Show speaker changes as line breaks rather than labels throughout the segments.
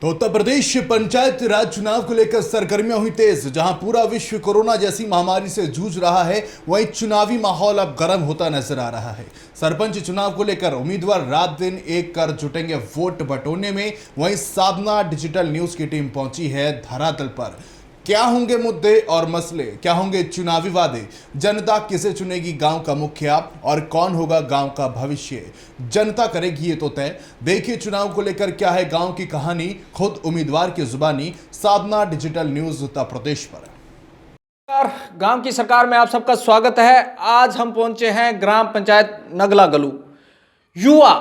तो उत्तर प्रदेश पंचायत राज चुनाव को लेकर सरगर्मियां हुई तेज। जहां पूरा विश्व कोरोना जैसी महामारी से जूझ रहा है, वहीं चुनावी माहौल अब गर्म होता नजर आ रहा है। सरपंच चुनाव को लेकर उम्मीदवार रात दिन एक कर जुटेंगे वोट बटोरने में। वहीं साधना डिजिटल न्यूज की टीम पहुंची है धरातल पर। क्या होंगे मुद्दे और मसले, क्या होंगे चुनावी वादे, जनता किसे चुनेगी गांव का मुखिया और कौन होगा गांव का भविष्य, जनता करेगी ये तो तय। देखिए चुनाव को लेकर क्या है गांव की कहानी, खुद उम्मीदवार की जुबानी। साधना डिजिटल न्यूज उत्तर प्रदेश पर।
गांव की सरकार में आप सबका स्वागत है। आज हम पहुंचे हैं ग्राम पंचायत नगला गलू। युवा,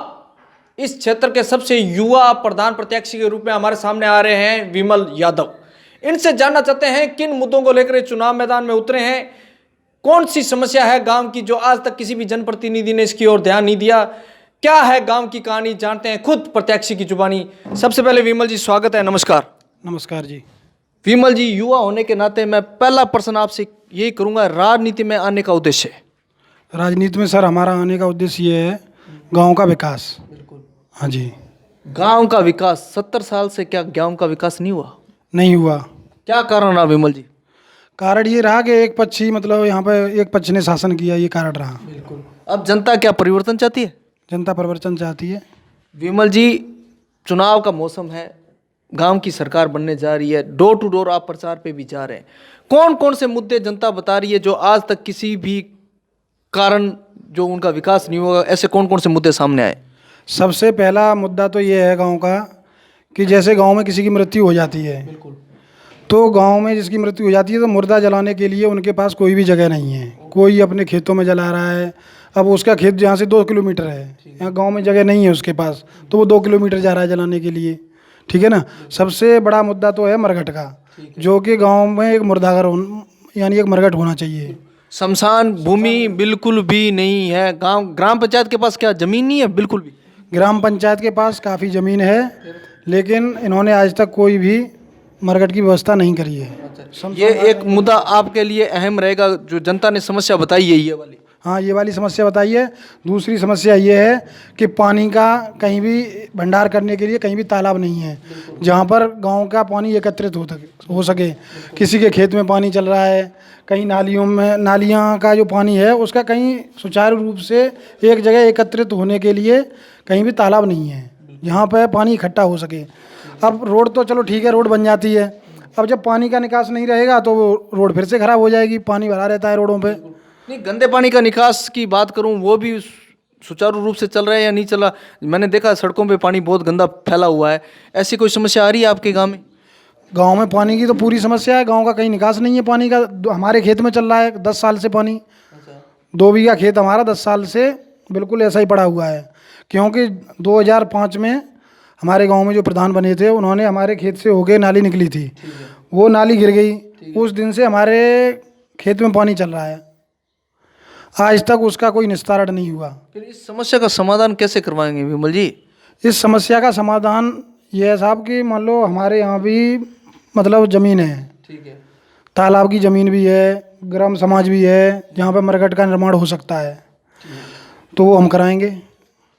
इस क्षेत्र के सबसे युवा प्रधान प्रत्याशी के रूप में हमारे सामने आ रहे हैं विमल यादव। इनसे जानना चाहते हैं किन मुद्दों को लेकर चुनाव मैदान में उतरे हैं, कौन सी समस्या है गांव की जो आज तक किसी भी जनप्रतिनिधि ने इसकी ओर ध्यान नहीं दिया, क्या है गांव की कहानी, जानते हैं खुद प्रत्याशी की जुबानी। सबसे पहले विमल जी स्वागत है, नमस्कार।
नमस्कार जी।
विमल जी, युवा होने के नाते मैं पहला प्रश्न आपसे यही करूंगा, राजनीति में आने का उद्देश्य?
राजनीति में सर हमारा आने का उद्देश्य ये है गांव का विकास।
बिल्कुल।
हाँ जी।
गांव का विकास 70 साल से क्या गांव का विकास नहीं हुआ?
नहीं हुआ।
क्या कारण रहा विमल जी?
कारण ये रहा कि एक पक्ष ही मतलब यहाँ पे एक पक्ष ने शासन किया, ये कारण रहा।
बिल्कुल। अब जनता क्या परिवर्तन चाहती है?
जनता परिवर्तन चाहती है।
विमल जी, चुनाव का मौसम है, गांव की सरकार बनने जा रही है, डोर टू डोर आप प्रचार पे भी जा रहे हैं। कौन कौन से मुद्दे जनता बता रही है जो आज तक किसी भी कारण जो उनका विकास नहीं हुआ, ऐसे कौन कौन से मुद्दे सामने आए?
सबसे पहला मुद्दा तो ये है गांव का कि जैसे गांव में किसी की मृत्यु हो जाती है,
बिल्कुल,
तो गांव में जिसकी मृत्यु हो जाती है तो मुर्दा जलाने के लिए उनके पास कोई भी जगह नहीं है। कोई अपने खेतों में जला रहा है। अब उसका खेत यहाँ से 2 किलोमीटर है, यहाँ गांव में जगह नहीं है उसके पास, तो वो 2 किलोमीटर जा रहा है जलाने के लिए। ठीक है ना। सबसे बड़ा मुद्दा तो है मरघट का, जो कि गांव में एक मुर्दाघर यानी एक मरघट होना चाहिए।
शमशान भूमि बिल्कुल भी नहीं है। ग्राम पंचायत के पास क्या जमीन नहीं है? बिल्कुल भी।
ग्राम पंचायत के पास काफ़ी ज़मीन है, लेकिन इन्होंने आज तक कोई भी मरघट की व्यवस्था नहीं करी है।
ये एक मुद्दा आपके लिए अहम रहेगा, जो जनता ने समस्या बताई है ये वाली।
हाँ, ये वाली समस्या बताई है। दूसरी समस्या ये है कि पानी का कहीं भी भंडार करने के लिए कहीं भी तालाब नहीं है, जहाँ पर गांव का पानी एकत्रित हो सके। किसी के खेत में पानी चल रहा है, कहीं नालियों में, नालियाँ का जो पानी है उसका कहीं सुचारू रूप से एक जगह एकत्रित होने के लिए कहीं भी तालाब नहीं है, जहाँ पर पानी इकट्ठा हो सके। अब रोड तो चलो ठीक है, रोड बन जाती है। अब जब पानी का निकास नहीं रहेगा तो वो रोड फिर से खराब हो जाएगी, पानी भरा रहता है रोडों पे।
नहीं, गंदे पानी का निकास की बात करूं, वो भी सुचारू रूप से चल रहा है या नहीं चल रहा? मैंने देखा सड़कों पे पानी बहुत गंदा फैला हुआ है। ऐसी कोई समस्या आ रही है आपके गांव में?
गांव में पानी की तो पूरी समस्या है। गांव का कहीं निकास नहीं है पानी का। हमारे खेत में चल रहा है 10 साल से पानी। 2 बीघा खेत हमारा 10 साल से बिल्कुल ऐसा ही पड़ा हुआ है, क्योंकि 2005 में हमारे गांव में जो प्रधान बने थे उन्होंने हमारे खेत से होके नाली निकली थी, वो नाली गिर गई। उस दिन से हमारे खेत में पानी चल रहा है, आज तक उसका कोई निस्तारण नहीं हुआ।
फिर इस समस्या का समाधान कैसे करवाएंगे विमल जी?
इस समस्या का समाधान ये है साहब कि मान लो हमारे यहाँ भी मतलब ज़मीन है,
ठीक है,
तालाब की ज़मीन भी है, ग्राम समाज भी है, जहाँ पर मरघट का निर्माण हो सकता है, तो वो हम कराएंगे।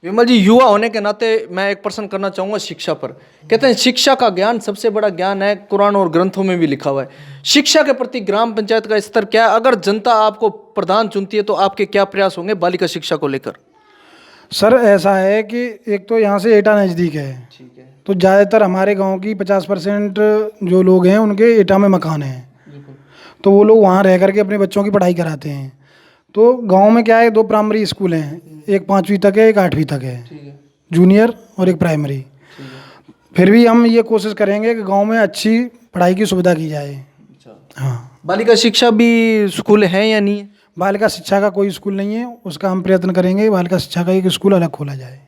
विमल जी, युवा होने के नाते मैं एक प्रश्न करना चाहूँगा शिक्षा पर। कहते हैं शिक्षा का ज्ञान सबसे बड़ा ज्ञान है, कुरान और ग्रंथों में भी लिखा हुआ है। शिक्षा के प्रति ग्राम पंचायत का स्तर क्या है? अगर जनता आपको प्रधान चुनती है तो आपके क्या प्रयास होंगे बालिका शिक्षा को लेकर?
सर ऐसा है कि एक तो यहाँ से एटा नज़दीक है,
ठीक है,
तो ज़्यादातर हमारे गांव की 50% जो लोग हैं उनके एटा में मकान हैं, तो वो लोग वहाँ रह करके अपने बच्चों की पढ़ाई कराते हैं। तो गांव में क्या है, 2 प्राइमरी स्कूल हैं, एक 5वीं तक है, एक 8वीं तक है, जूनियर और एक प्राइमरी। फिर भी हम ये कोशिश करेंगे कि गांव में अच्छी पढ़ाई की सुविधा की जाए। हाँ।
बालिका शिक्षा भी स्कूल है या नहीं है?
बालिका शिक्षा का कोई स्कूल नहीं है, उसका हम प्रयत्न करेंगे बालिका शिक्षा का एक स्कूल अलग खोला जाए।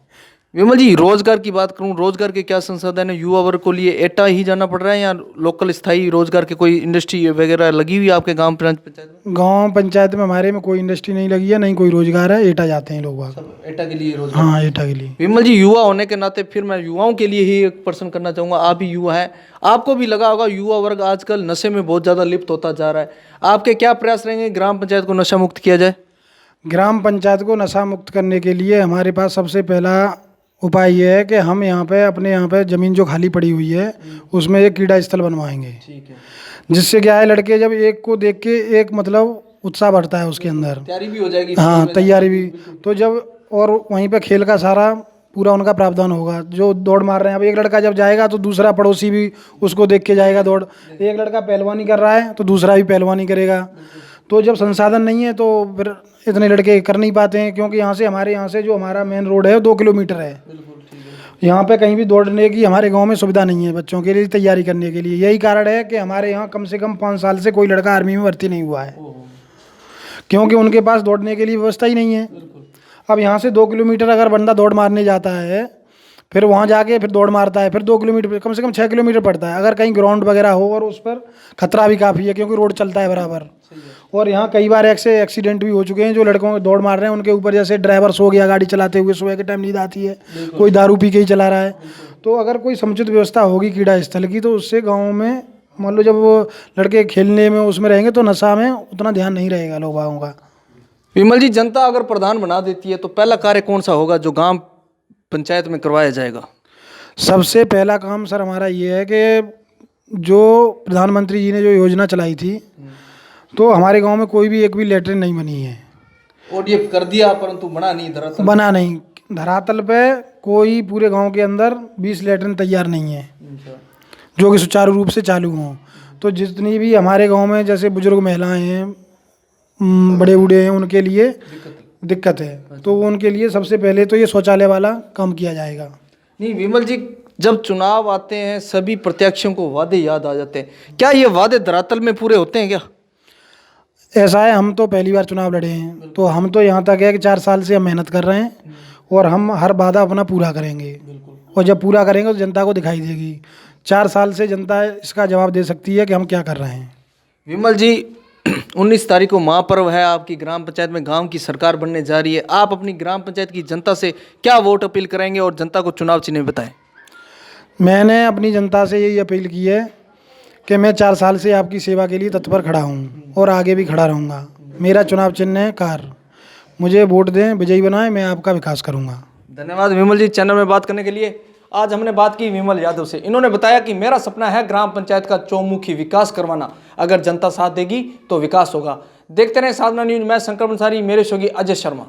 विमल जी, रोजगार की बात करूं, रोजगार के क्या संसाधन है? युवा वर्ग को लिए एटा ही जाना पड़ रहा है या लोकल स्थायी रोजगार के कोई इंडस्ट्री वगैरह लगी हुई है आपके गांव पंचायत में?
गांव पंचायत में हमारे में कोई इंडस्ट्री नहीं लगी है, नहीं कोई रोजगार है, एटा जाते हैं लोग बाग।
एटा के लिए रोजगार?
हाँ, एटा के लिए।
विमल जी, युवा होने के नाते फिर मैं युवाओं के लिए ही एक प्रश्न करना चाहूँगा। आप भी युवा हैं, आपको भी लगा होगा युवा वर्ग आजकल नशे में बहुत ज़्यादा लिप्त होता जा रहा है। आपके क्या प्रयास रहेंगे ग्राम पंचायत को नशा मुक्त किया जाए?
ग्राम पंचायत को नशा मुक्त करने के लिए हमारे पास सबसे पहला उपाय ये है कि हम यहाँ पे अपने यहाँ पे ज़मीन जो खाली पड़ी हुई है उसमें एक कीड़ा स्थल बनवाएंगे,
ठीक है,
जिससे क्या है लड़के जब एक को देख के एक मतलब उत्साह बढ़ता है उसके अंदर।
तैयारी भी हो जाएगी।
हाँ, तैयारी भी। तो जब और वहीं पे खेल का सारा पूरा उनका प्रावधान होगा। जो दौड़ मार रहे हैं, अब एक लड़का जब जाएगा तो दूसरा पड़ोसी भी उसको देख के जाएगा दौड़। एक लड़का पहलवानी कर रहा है तो दूसरा भी पहलवानी करेगा। तो जब संसाधन नहीं है तो फिर इतने लड़के कर नहीं पाते हैं, क्योंकि यहाँ से हमारे यहाँ से जो हमारा मेन रोड है 2 किलोमीटर है। यहाँ पे कहीं भी दौड़ने की हमारे गांव में सुविधा नहीं है बच्चों के लिए तैयारी करने के लिए। यही कारण है कि हमारे यहाँ कम से कम 5 साल से कोई लड़का आर्मी में भर्ती नहीं हुआ है, क्योंकि उनके पास दौड़ने के लिए व्यवस्था ही नहीं है। अब यहाँ से 2 किलोमीटर अगर बंदा दौड़ मारने जाता है, फिर वहाँ जाके फिर दौड़ मारता है, फिर 2 किलोमीटर, कम से कम 6 किलोमीटर पड़ता है। अगर कहीं ग्राउंड वगैरह हो और उस पर खतरा भी काफ़ी है, क्योंकि रोड चलता है बराबर। और यहाँ कई बार ऐसे एक्सीडेंट भी हो चुके हैं, जो लड़कों को दौड़ मार रहे हैं उनके ऊपर, जैसे ड्राइवर सो गया गाड़ी चलाते हुए, सुबह के टाइम नींद आती है, कोई दारू पी के ही चला रहा है। तो अगर कोई समुचित व्यवस्था होगी कीड़ा स्थल की, तो उससे गाँव में मान लो जब वो लड़के खेलने में उसमें रहेंगे तो नशा में उतना ध्यान नहीं रहेगा लोगों का।
विमल जी, जनता अगर प्रधान बना देती है तो पहला कार्य कौन सा होगा जो ग्राम पंचायत में करवाया जाएगा?
सबसे पहला काम सर हमारा ये है कि जो प्रधानमंत्री जी ने जो योजना चलाई थी, तो हमारे गांव में कोई भी एक भी लैट्रिन नहीं बनी है।
और ये कर दिया परंतु बना नहीं, धरातल
बना नहीं, धरातल पे कोई पूरे गांव के अंदर 20 लैट्रिन तैयार नहीं है जो कि सुचारू रूप से चालू हों। तो जितनी भी हमारे गांव में जैसे बुजुर्ग महिलाएं हैं, बड़े बूढ़े हैं, उनके लिए दिक्कत है, तो उनके लिए सबसे पहले तो ये शौचालय वाला काम किया जाएगा।
नहीं विमल जी, जब चुनाव आते हैं सभी प्रत्याशियों को वादे याद आ जाते हैं, क्या ये वादे धरातल में पूरे होते हैं क्या?
ऐसा है, हम तो पहली बार चुनाव लड़े हैं, तो हम तो यहाँ तक है कि 4 साल से हम मेहनत कर रहे हैं और हम हर वादा अपना पूरा करेंगे। और जब पूरा करेंगे तो जनता को दिखाई देगी। 4 साल से जनता इसका जवाब दे सकती है कि हम क्या कर रहे हैं।
विमल जी, 19 तारीख को महापर्व है, आपकी ग्राम पंचायत में गांव की सरकार बनने जा रही है। आप अपनी ग्राम पंचायत की जनता से क्या वोट अपील करेंगे और जनता को चुनाव चिन्ह बताएं?
मैंने अपनी जनता से यही अपील की है कि मैं 4 साल से आपकी सेवा के लिए तत्पर खड़ा हूँ और आगे भी खड़ा रहूँगा। मेरा चुनाव चिन्ह है कार। मुझे वोट दें, विजयी बनाएं, मैं आपका विकास करूँगा।
धन्यवाद विमल जी, चैनल में बात करने के लिए। आज हमने बात की विमल यादव से। इन्होंने बताया कि मेरा सपना है ग्राम पंचायत का चौमुखी विकास करवाना। अगर जनता साथ देगी तो विकास होगा। देखते रहे साधना न्यूज। मैं शंकर बंसारी, मेरे सहयोगी अजय शर्मा।